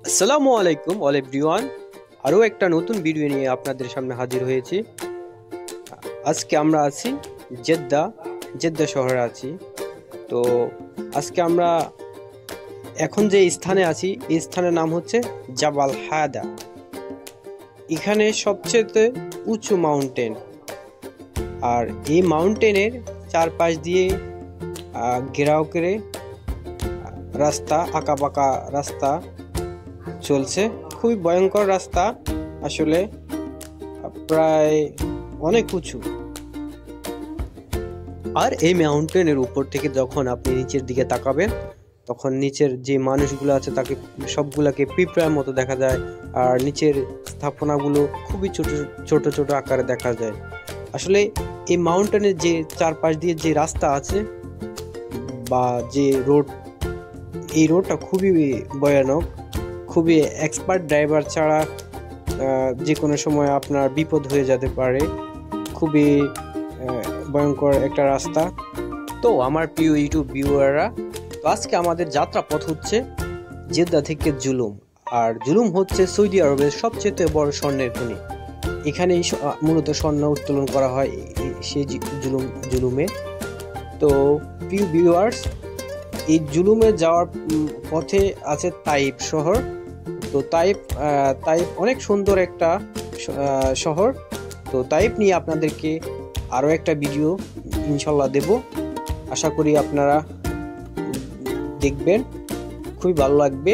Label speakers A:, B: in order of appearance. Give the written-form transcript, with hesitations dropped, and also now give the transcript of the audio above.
A: আসসালামু আলাইকুম all everyone. আরও একটা নতুন ভিডিও নিয়ে আপনাদের সামনে হাজির হয়েছি। আজকে আমরা আছি জেদ্দা জেদ্দা শহরে আছি। তো আজকে আমরা এখন যে স্থানে আছি এই স্থানের নাম হচ্ছে জাবাল হায়দা। এখানে সবচেয়ে উঁচু মাউন্টেন, আর এই মাউন্টেনের চারপাশ দিয়ে ঘেরাও করে রাস্তা, আঁকাবাঁকা রাস্তা চলছে। খুবই ভয়ঙ্কর রাস্তা, আসলে প্রায় অনেক উঁচু। আর এই মাউন্টেনের উপর থেকে যখন আপনি নিচের দিকে তাকাবেন তখন নিচের যে মানুষগুলো আছে তাকে সবগুলাকে পিঁপড়ার মতো দেখা যায়। আর নিচের স্থাপনাগুলো খুবই ছোট ছোট ছোট আকারে দেখা যায়। আসলে এই মাউন্টেনের যে চারপাশ দিয়ে যে রাস্তা আছে বা যে রোড, এই রোডটা খুবই ভয়ানক। খুবই এক্সপার্ট ড্রাইভার ছাড়া যে কোনো সময় আপনার বিপদ হয়ে যেতে পারে। খুবই ভয়ঙ্কর একটা রাস্তা। তো আমার প্রিয় ইউটিউব ভিউয়াররা, তো আজকে আমাদের যাত্রা পথ হচ্ছে জেদ্দা থেকে জুলুম। আর জুলুম হচ্ছে সৌদি আরবের সবচেয়ে বড় স্বর্ণের খনি। এখানেই মূলত স্বর্ণ উত্তোলন করা হয় সেই জুলুমে। তো প্রিয় ভিউয়ার্স, এই জুলুমে যাওয়ার পথে আছে তাইফ শহর। তো তাইফ অনেক সুন্দর একটা শহর। তো তাইফ নিয়ে আপনাদেরকে আরও একটা ভিডিও ইনশাল্লাহ দেব। আশা করি আপনারা দেখবেন, খুবই ভালো লাগবে।